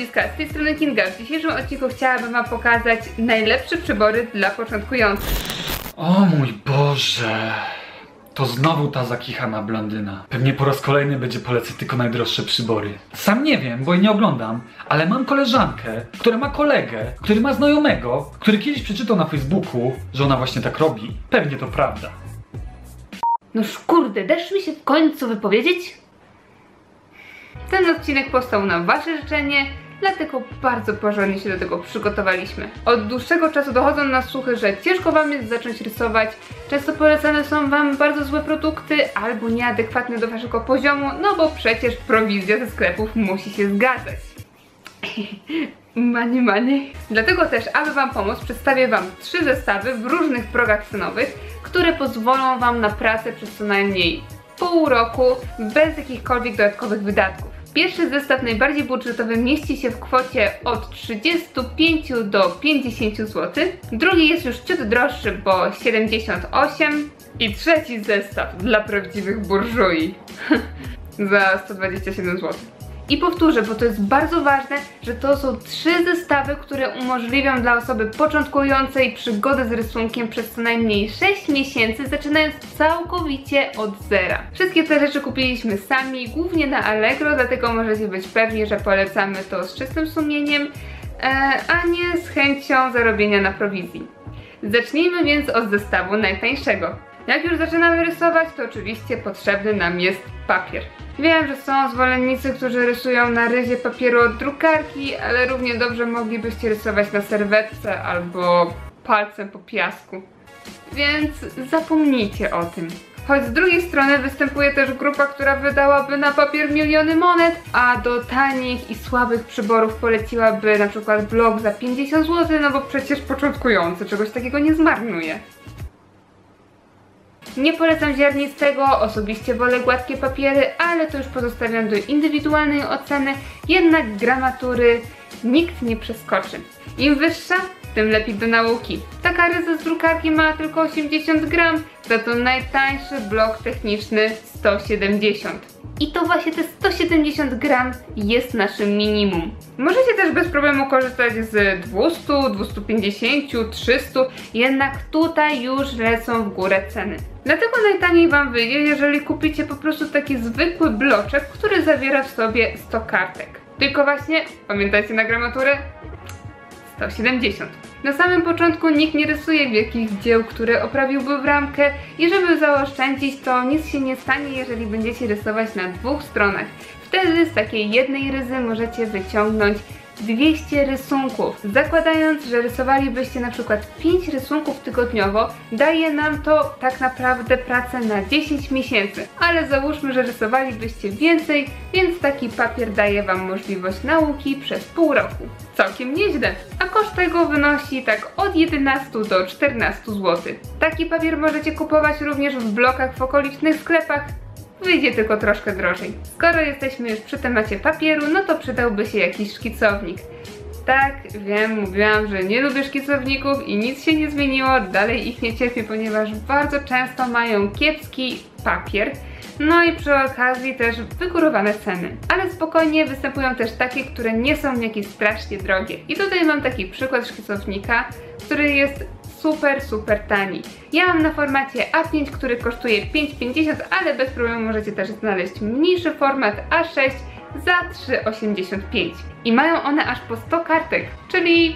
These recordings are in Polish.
ludziska, z tej strony Kinga. W dzisiejszym odcinku chciałabym wam pokazać najlepsze przybory dla początkujących. O mój Boże, to znowu ta zakichana blondyna. Pewnie po raz kolejny będzie polecać tylko najdroższe przybory. Sam nie wiem, bo jej nie oglądam, ale mam koleżankę, która ma kolegę, który ma znajomego, który kiedyś przeczytał na Facebooku, że ona właśnie tak robi. Pewnie to prawda. Noż kurde, dasz mi się w końcu wypowiedzieć? Ten odcinek powstał na wasze życzenie, dlatego bardzo porządnie się do tego przygotowaliśmy. Od dłuższego czasu dochodzą nas słuchy, że ciężko wam jest zacząć rysować, często polecane są wam bardzo złe produkty albo nieadekwatne do waszego poziomu, no bo przecież prowizja ze sklepów musi się zgadzać. Money. Dlatego też, aby wam pomóc, przedstawię wam 3 zestawy w różnych progach cenowych, które pozwolą wam na pracę przez co najmniej pół roku bez jakichkolwiek dodatkowych wydatków. Pierwszy zestaw, najbardziej budżetowy, mieści się w kwocie od 35 do 50 zł. Drugi jest już ciut droższy, bo 78. I trzeci zestaw dla prawdziwych burżui za 127 zł. I powtórzę, bo to jest bardzo ważne, że to są 3 zestawy, które umożliwią dla osoby początkującej przygodę z rysunkiem przez co najmniej 6 miesięcy, zaczynając całkowicie od zera. Wszystkie te rzeczy kupiliśmy sami, głównie na Allegro, dlatego możecie być pewni, że polecamy to z czystym sumieniem, a nie z chęcią zarobienia na prowizji. Zacznijmy więc od zestawu najtańszego. Jak już zaczynamy rysować, to oczywiście potrzebny nam jest papier. Wiem, że są zwolennicy, którzy rysują na ryzie papieru od drukarki, ale równie dobrze moglibyście rysować na serwetce albo palcem po piasku. Więc zapomnijcie o tym. Choć z drugiej strony występuje też grupa, która wydałaby na papier miliony monet, a do tanich i słabych przyborów poleciłaby na przykład blok za 50 zł, no bo przecież początkujący czegoś takiego nie zmarnuje. Nie polecam ziarnistego, osobiście wolę gładkie papiery, ale to już pozostawiam do indywidualnej oceny, jednak gramatury nikt nie przeskoczy. Im wyższa, tym lepiej do nauki. Taka ryza z drukarki ma tylko 80 gram, za to najtańszy blok techniczny 170. I to właśnie te 170 gram jest naszym minimum. Możecie też bez problemu korzystać z 200, 250, 300, jednak tutaj już lecą w górę ceny. Dlatego najtaniej wam wyjdzie, jeżeli kupicie po prostu taki zwykły bloczek, który zawiera w sobie 100 kartek. Tylko właśnie, pamiętajcie na gramaturę, 170. Na samym początku nikt nie rysuje wielkich dzieł, które oprawiłby w ramkę i żeby zaoszczędzić, to nic się nie stanie, jeżeli będziecie rysować na 2 stronach. Wtedy z takiej jednej ryzy możecie wyciągnąć 200 rysunków. Zakładając, że rysowalibyście na przykład 5 rysunków tygodniowo, daje nam to tak naprawdę pracę na 10 miesięcy. Ale załóżmy, że rysowalibyście więcej, więc taki papier daje wam możliwość nauki przez pół roku. Całkiem nieźle, a koszt tego wynosi tak od 11 do 14 zł. Taki papier możecie kupować również w blokach w okolicznych sklepach. Wyjdzie tylko troszkę drożej. Skoro jesteśmy już przy temacie papieru, no to przydałby się jakiś szkicownik. Tak, wiem, mówiłam, że nie lubię szkicowników i nic się nie zmieniło, dalej ich nie cierpię, ponieważ bardzo często mają kiepski papier, no i przy okazji też wygórowane ceny. Ale spokojnie, występują też takie, które nie są jakieś strasznie drogie. I tutaj mam taki przykład szkicownika, który jest super tani. Ja mam na formacie A5, który kosztuje 5,50, ale bez problemu możecie też znaleźć mniejszy format A6 za 3,85. I mają one aż po 100 kartek, czyli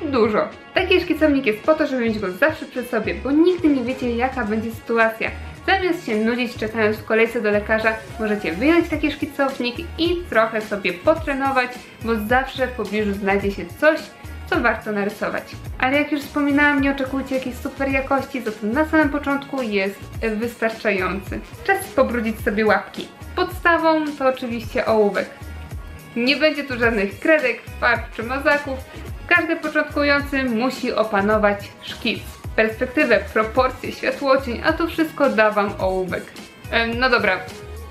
dużo. Taki szkicownik jest po to, żeby mieć go zawsze przy sobie, bo nigdy nie wiecie, jaka będzie sytuacja. Zamiast się nudzić czekając w kolejce do lekarza, możecie wyjąć taki szkicownik i trochę sobie potrenować, bo zawsze w pobliżu znajdzie się coś, co warto narysować. Ale jak już wspominałam, nie oczekujcie jakiejś super jakości, za to na samym początku jest wystarczający. Czas pobrudzić sobie łapki. Podstawą to oczywiście ołówek. Nie będzie tu żadnych kredek, farb czy mazaków. Każdy początkujący musi opanować szkic, perspektywę, proporcje, światłocień, a to wszystko da wam ołówek. No dobra,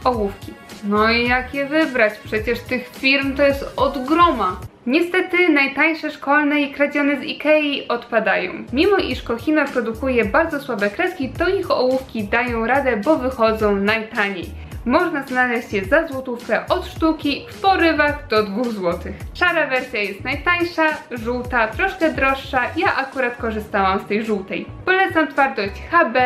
ołówki. No i jak je wybrać? Przecież tych firm to jest od groma. Niestety najtańsze szkolne i kradzione z Ikei odpadają. Mimo iż Kohinoor produkuje bardzo słabe kreski, to ich ołówki dają radę, bo wychodzą najtaniej. Można znaleźć je za złotówkę od sztuki, w porywach do 2 zł. Szara wersja jest najtańsza, żółta troszkę droższa, ja akurat korzystałam z tej żółtej. Polecam twardość HB,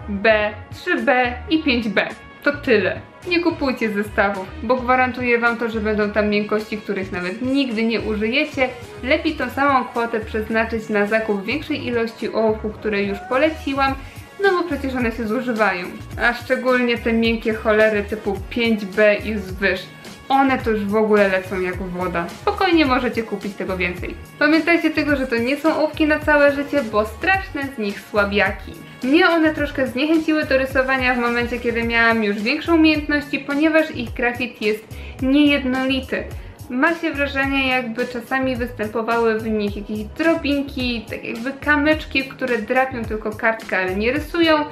B, 3B i 5B. To tyle. Nie kupujcie zestawów, bo gwarantuję wam to, że będą tam miękkości, których nawet nigdy nie użyjecie. Lepiej tą samą kwotę przeznaczyć na zakup większej ilości ołówków, które już poleciłam, no bo przecież one się zużywają. A szczególnie te miękkie cholery typu 5B i zwyż. One to już w ogóle lecą jak woda. Spokojnie możecie kupić tego więcej. Pamiętajcie tylko, że to nie są ołówki na całe życie, bo straszne z nich słabiaki. Mnie one troszkę zniechęciły do rysowania w momencie, kiedy miałam już większą umiejętności, ponieważ ich grafit jest niejednolity. Ma się wrażenie, jakby czasami występowały w nich jakieś drobinki, tak jakby kamyczki, które drapią tylko kartkę, ale nie rysują.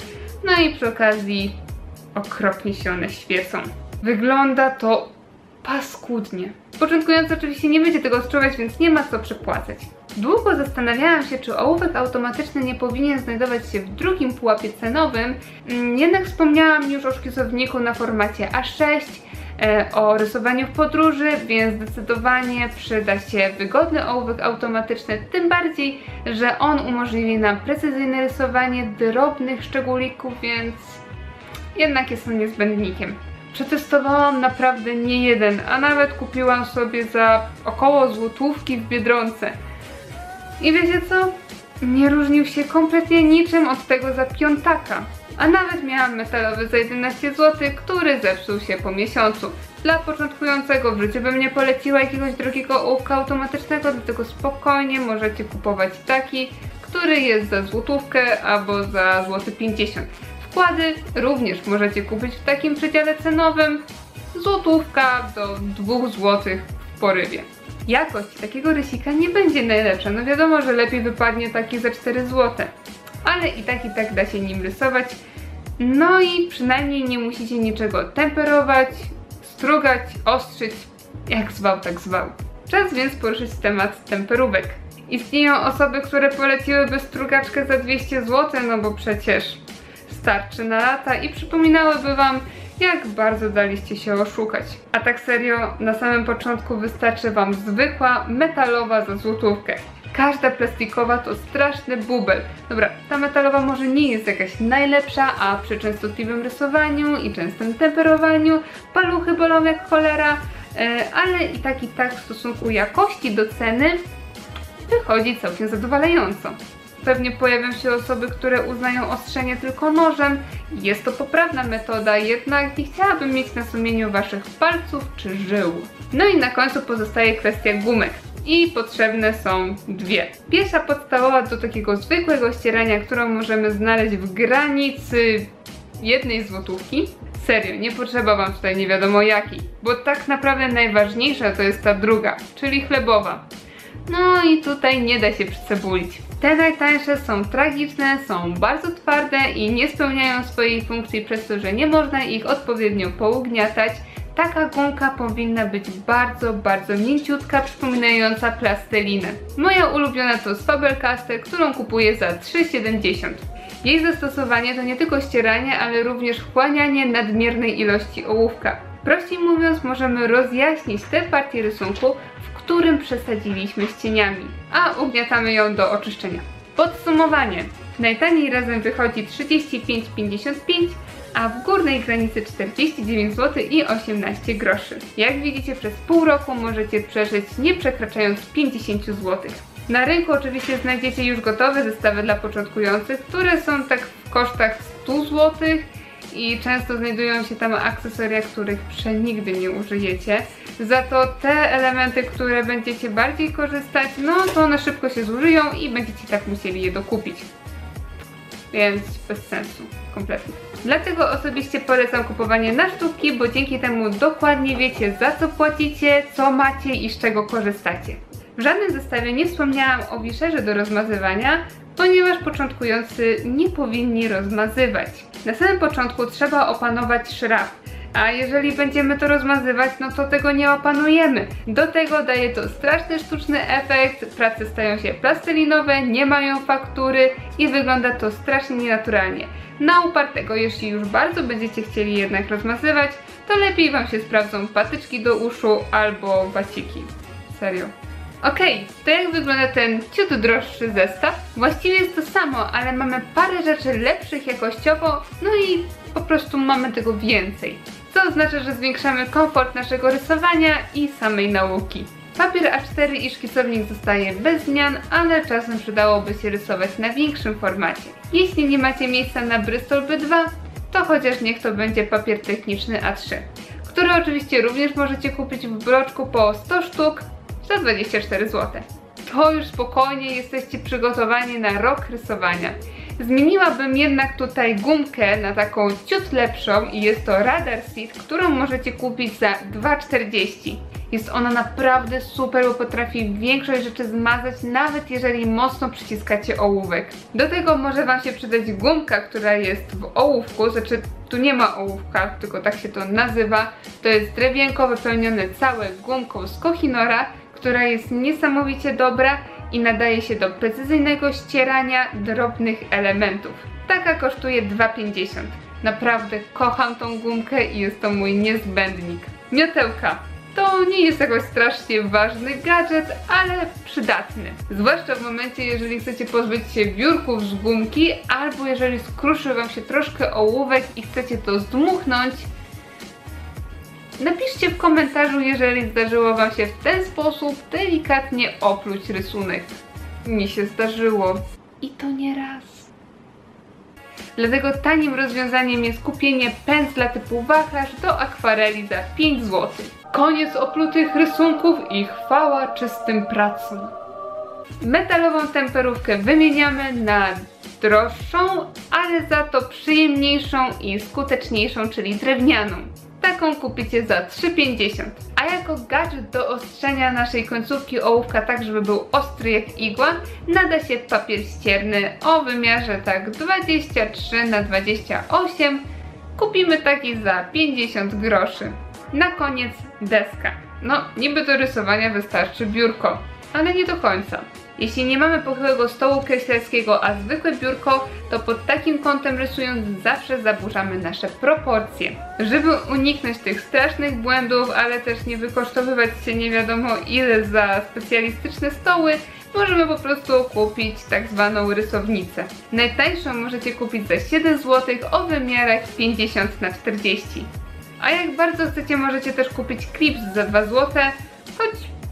No i przy okazji okropnie się one świecą. Wygląda to paskudnie. Początkujący oczywiście nie będzie tego odczuwać, więc nie ma co przepłacać. Długo zastanawiałam się, czy ołówek automatyczny nie powinien znajdować się w drugim pułapie cenowym, jednak wspomniałam już o szkicowniku na formacie A6, o rysowaniu w podróży, więc zdecydowanie przyda się wygodny ołówek automatyczny, tym bardziej, że on umożliwi nam precyzyjne rysowanie drobnych szczególików, więc jednak jest on niezbędnikiem. Przetestowałam naprawdę nie jeden, a nawet kupiłam sobie za około złotówki w Biedronce. I wiecie co? Nie różnił się kompletnie niczym od tego za piątaka. A nawet miałam metalowy za 11 zł, który zepsuł się po miesiącu. Dla początkującego w życiu bym nie poleciła jakiegoś drogiego ołówka automatycznego, dlatego spokojnie możecie kupować taki, który jest za złotówkę albo za złoty 50. Wkłady również możecie kupić w takim przedziale cenowym, złotówka do 2 zł w porywie. Jakość takiego rysika nie będzie najlepsza, no wiadomo, że lepiej wypadnie taki za 4 zł, ale i tak da się nim rysować. No i przynajmniej nie musicie niczego temperować, strugać, ostrzyć, jak zwał, tak zwał. Czas więc poruszyć temat temperówek. Istnieją osoby, które poleciłyby strugaczkę za 200 zł, no bo przecież starczy na lata i przypominałyby wam, jak bardzo daliście się oszukać. A tak serio, na samym początku wystarczy wam zwykła, metalowa za złotówkę. Każda plastikowa to straszny bubel. Dobra, ta metalowa może nie jest jakaś najlepsza, a przy częstotliwym rysowaniu i częstym temperowaniu paluchy bolą jak cholera, ale i tak w stosunku jakości do ceny wychodzi całkiem zadowalająco. Pewnie pojawią się osoby, które uznają ostrzenie tylko nożem. Jest to poprawna metoda, jednak nie chciałabym mieć na sumieniu waszych palców czy żył. No i na końcu pozostaje kwestia gumek. I potrzebne są dwie. Pierwsza podstawowa do takiego zwykłego ścierania, którą możemy znaleźć w granicy 1 złotówki. Serio, nie potrzeba wam tutaj nie wiadomo jakiej, bo tak naprawdę najważniejsza to jest ta druga, czyli chlebowa. No i tutaj nie da się przycebulić. Te najtańsze są tragiczne, są bardzo twarde i nie spełniają swojej funkcji przez to, że nie można ich odpowiednio pougniatać. Taka gumka powinna być bardzo mięciutka, przypominająca plastelinę. Moja ulubiona to z Faber-Castell, którą kupuję za 3,70. Jej zastosowanie to nie tylko ścieranie, ale również wchłanianie nadmiernej ilości ołówka. Prościej mówiąc, możemy rozjaśnić tę partię rysunku, w którym przesadziliśmy z cieniami, a ugniatamy ją do oczyszczenia. Podsumowanie. Najtaniej razem wychodzi 35,55, a w górnej granicy 49 zł i 18 groszy. Jak widzicie, przez pół roku możecie przeżyć nie przekraczając 50 zł. Na rynku oczywiście znajdziecie już gotowe zestawy dla początkujących, które są tak w kosztach 100 zł i często znajdują się tam akcesoria, których przenigdy nie użyjecie. Za to te elementy, które będziecie bardziej korzystać, no to one szybko się zużyją i będziecie tak musieli je dokupić. Więc bez sensu, kompletnie. Dlatego osobiście polecam kupowanie na sztuki, bo dzięki temu dokładnie wiecie, za co płacicie, co macie i z czego korzystacie. W żadnym zestawie nie wspomniałam o wiszerze do rozmazywania, ponieważ początkujący nie powinni rozmazywać. Na samym początku trzeba opanować szraf. A jeżeli będziemy to rozmazywać, no to tego nie opanujemy. Do tego daje to straszny sztuczny efekt, prace stają się plastelinowe, nie mają faktury i wygląda to strasznie nienaturalnie. Na upartego, jeśli już bardzo będziecie chcieli jednak rozmazywać, to lepiej wam się sprawdzą patyczki do uszu albo waciki. Serio. Okej, to jak wygląda ten ciut droższy zestaw? Właściwie jest to samo, ale mamy parę rzeczy lepszych jakościowo, no i po prostu mamy tego więcej. Co oznacza, że zwiększamy komfort naszego rysowania i samej nauki. Papier A4 i szkicownik zostaje bez zmian, ale czasem przydałoby się rysować na większym formacie. Jeśli nie macie miejsca na Bristol B2, to chociaż niech to będzie papier techniczny A3, który oczywiście również możecie kupić w bloczku po 100 sztuk za 24 zł. To już spokojnie jesteście przygotowani na rok rysowania. Zmieniłabym jednak tutaj gumkę na taką ciut lepszą i jest to Radar Seed, którą możecie kupić za 2,40. Jest ona naprawdę super, bo potrafi większość rzeczy zmazać, nawet jeżeli mocno przyciskacie ołówek. Do tego może wam się przydać gumka, która jest w ołówku, znaczy tu nie ma ołówka, tylko tak się to nazywa. To jest drewienko wypełnione całe gumką z Kohinoora, która jest niesamowicie dobra i nadaje się do precyzyjnego ścierania drobnych elementów. Taka kosztuje 2,50. Naprawdę kocham tą gumkę i jest to mój niezbędnik. Miotełka. To nie jest jakoś strasznie ważny gadżet, ale przydatny. Zwłaszcza w momencie, jeżeli chcecie pozbyć się wiórków z gumki, albo jeżeli skruszy wam się troszkę ołówek i chcecie to zdmuchnąć. Napiszcie w komentarzu, jeżeli zdarzyło wam się w ten sposób delikatnie opluć rysunek. Mi się zdarzyło. I to nie raz. Dlatego tanim rozwiązaniem jest kupienie pędzla typu wachlarz do akwareli za 5 zł. Koniec oplutych rysunków i chwała czystym pracom. Metalową temperówkę wymieniamy na droższą, ale za to przyjemniejszą i skuteczniejszą, czyli drewnianą. Taką kupicie za 3,50. A jako gadżet do ostrzenia naszej końcówki ołówka tak, żeby był ostry jak igła, nada się papier ścierny o wymiarze tak 23 na 28. Kupimy taki za 50 groszy. Na koniec deska. No, niby do rysowania wystarczy biurko, ale nie do końca. Jeśli nie mamy pochyłego stołu kreślarskiego, a zwykłe biurko, to pod takim kątem rysując zawsze zaburzamy nasze proporcje. Żeby uniknąć tych strasznych błędów, ale też nie wykosztowywać się nie wiadomo ile za specjalistyczne stoły, możemy po prostu kupić tak zwaną rysownicę. Najtańszą możecie kupić za 7 zł o wymiarach 50 na 40. A jak bardzo chcecie, możecie też kupić klips za 2 zł, choć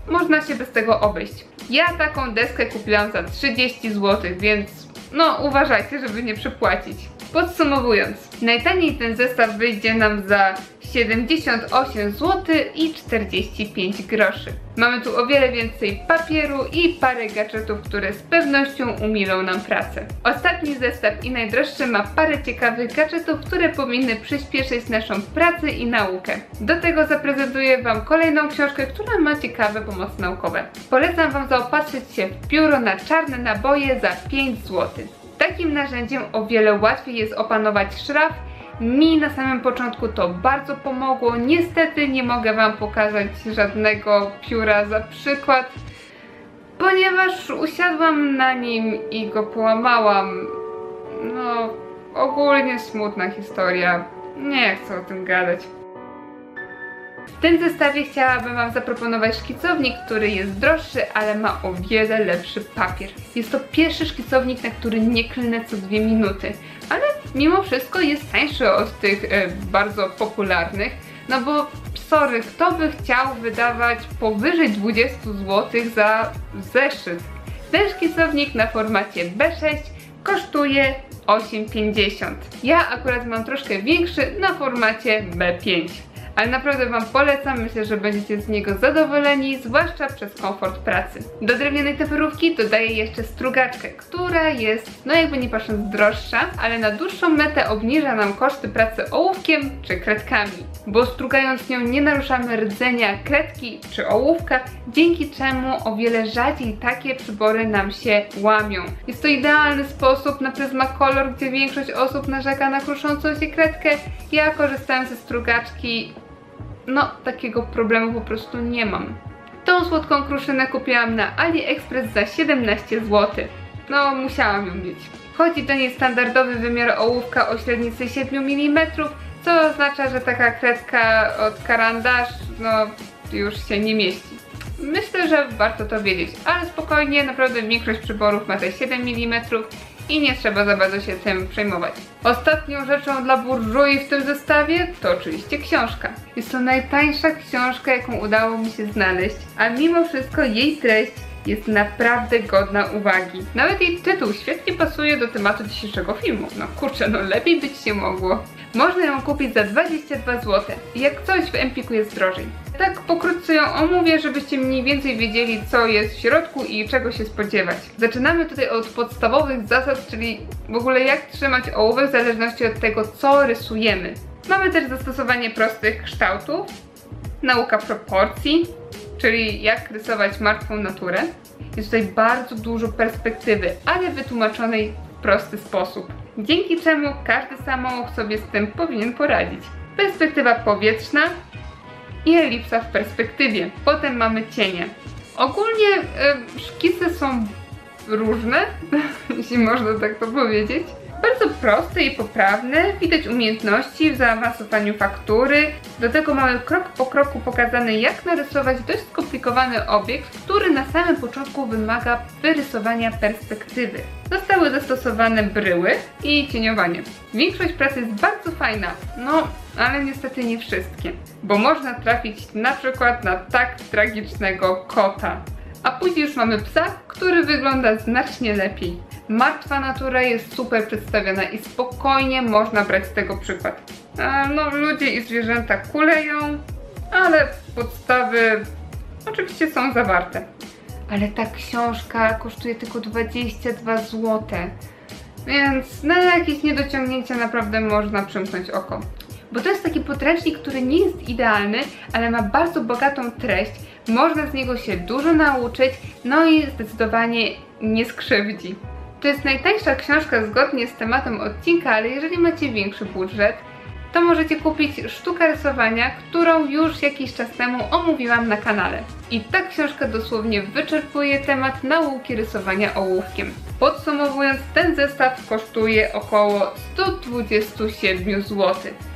można się bez tego obejść. Ja taką deskę kupiłam za 30 zł, więc no uważajcie, żeby nie przepłacić. Podsumowując, najtaniej ten zestaw wyjdzie nam za 78 zł i 45 groszy. Mamy tu o wiele więcej papieru i parę gadżetów, które z pewnością umilą nam pracę. Ostatni zestaw i najdroższy ma parę ciekawych gadżetów, które powinny przyspieszyć naszą pracę i naukę. Do tego zaprezentuję wam kolejną książkę, która ma ciekawe pomocy naukowe. Polecam wam zaopatrzyć się w pióro na czarne naboje za 5 zł. Takim narzędziem o wiele łatwiej jest opanować szraf. Mi na samym początku to bardzo pomogło. Niestety nie mogę wam pokazać żadnego pióra za przykład, ponieważ usiadłam na nim i go połamałam. No, ogólnie smutna historia. Nie chcę o tym gadać. W tym zestawie chciałabym wam zaproponować szkicownik, który jest droższy, ale ma o wiele lepszy papier. Jest to pierwszy szkicownik, na który nie klnę co 2 minuty, ale mimo wszystko jest tańszy od tych bardzo popularnych, no bo sorry, kto by chciał wydawać powyżej 20 zł za zeszyt? Ten szkicownik na formacie B6 kosztuje 8,50. Ja akurat mam troszkę większy na formacie B5. ale naprawdę Wam polecam, myślę, że będziecie z niego zadowoleni, zwłaszcza przez komfort pracy. Do drewnianej taperówki dodaję jeszcze strugaczkę, która jest, no jakby nie patrząc, droższa, ale na dłuższą metę obniża nam koszty pracy ołówkiem czy kredkami, bo strugając nią nie naruszamy rdzenia kredki czy ołówka, dzięki czemu o wiele rzadziej takie przybory nam się łamią. Jest to idealny sposób na Prismacolor, gdzie większość osób narzeka na kruszącą się kredkę. Ja korzystałem ze strugaczki, no takiego problemu po prostu nie mam. Tą słodką kruszynę kupiłam na AliExpress za 17 zł. No musiałam ją mieć. Wchodzi do niej standardowy wymiar ołówka o średnicy 7 mm, co oznacza, że taka kredka od karandasz no już się nie mieści. Myślę, że warto to wiedzieć, ale spokojnie, naprawdę większość przyborów ma te 7 mm i nie trzeba za bardzo się tym przejmować. Ostatnią rzeczą dla burżui w tym zestawie to oczywiście książka. Jest to najtańsza książka, jaką udało mi się znaleźć, a mimo wszystko jej treść jest naprawdę godna uwagi. Nawet jej tytuł świetnie pasuje do tematu dzisiejszego filmu. No kurczę, no lepiej być się mogło. Można ją kupić za 22 zł. Jak coś w Empiku jest drożej. Tak pokrótce ją omówię, żebyście mniej więcej wiedzieli, co jest w środku i czego się spodziewać. Zaczynamy tutaj od podstawowych zasad, czyli w ogóle jak trzymać ołówek w zależności od tego, co rysujemy. Mamy też zastosowanie prostych kształtów, nauka proporcji, czyli jak rysować martwą naturę. Jest tutaj bardzo dużo perspektywy, ale wytłumaczonej w prosty sposób. Dzięki czemu każdy samouk sobie z tym powinien poradzić. Perspektywa powietrzna i elipsa w perspektywie. Potem mamy cienie. Ogólnie szkice są różne, jeśli można tak to powiedzieć. Bardzo proste i poprawne, widać umiejętności w zaawansowaniu faktury. Do tego mamy krok po kroku pokazane, jak narysować dość skomplikowany obiekt, który na samym początku wymaga wyrysowania perspektywy. Zostały zastosowane bryły i cieniowanie. Większość pracy jest bardzo fajna, no ale niestety nie wszystkie, bo można trafić na przykład na tak tragicznego kota. A później już mamy psa, który wygląda znacznie lepiej. Martwa natura jest super przedstawiona i spokojnie można brać z tego przykład. No, ludzie i zwierzęta kuleją, ale podstawy oczywiście są zawarte. Ale ta książka kosztuje tylko 22 zł, więc na jakieś niedociągnięcia naprawdę można przymknąć oko. Bo to jest taki podręcznik, który nie jest idealny, ale ma bardzo bogatą treść, można z niego się dużo nauczyć, no i zdecydowanie nie skrzywdzi. To jest najtańsza książka zgodnie z tematem odcinka, ale jeżeli macie większy budżet, to możecie kupić Sztuka rysowania, którą już jakiś czas temu omówiłam na kanale. I ta książka dosłownie wyczerpuje temat nauki rysowania ołówkiem. Podsumowując, ten zestaw kosztuje około 127 zł.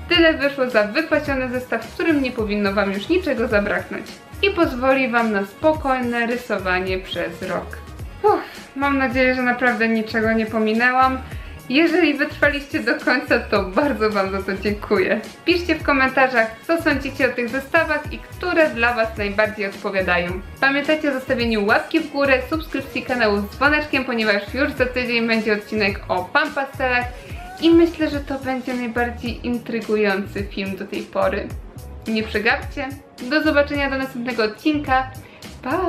Tyle wyszło za wypasiony zestaw, w którym nie powinno Wam już niczego zabraknąć. I pozwoli Wam na spokojne rysowanie przez rok. Mam nadzieję, że naprawdę niczego nie pominęłam. Jeżeli wytrwaliście do końca, to bardzo Wam za to dziękuję. Piszcie w komentarzach, co sądzicie o tych zestawach i które dla Was najbardziej odpowiadają. Pamiętajcie o zostawieniu łapki w górę, subskrypcji kanału z dzwoneczkiem, ponieważ już za tydzień będzie odcinek o pampastelach i myślę, że to będzie najbardziej intrygujący film do tej pory. Nie przegapcie. Do zobaczenia do następnego odcinka. Pa!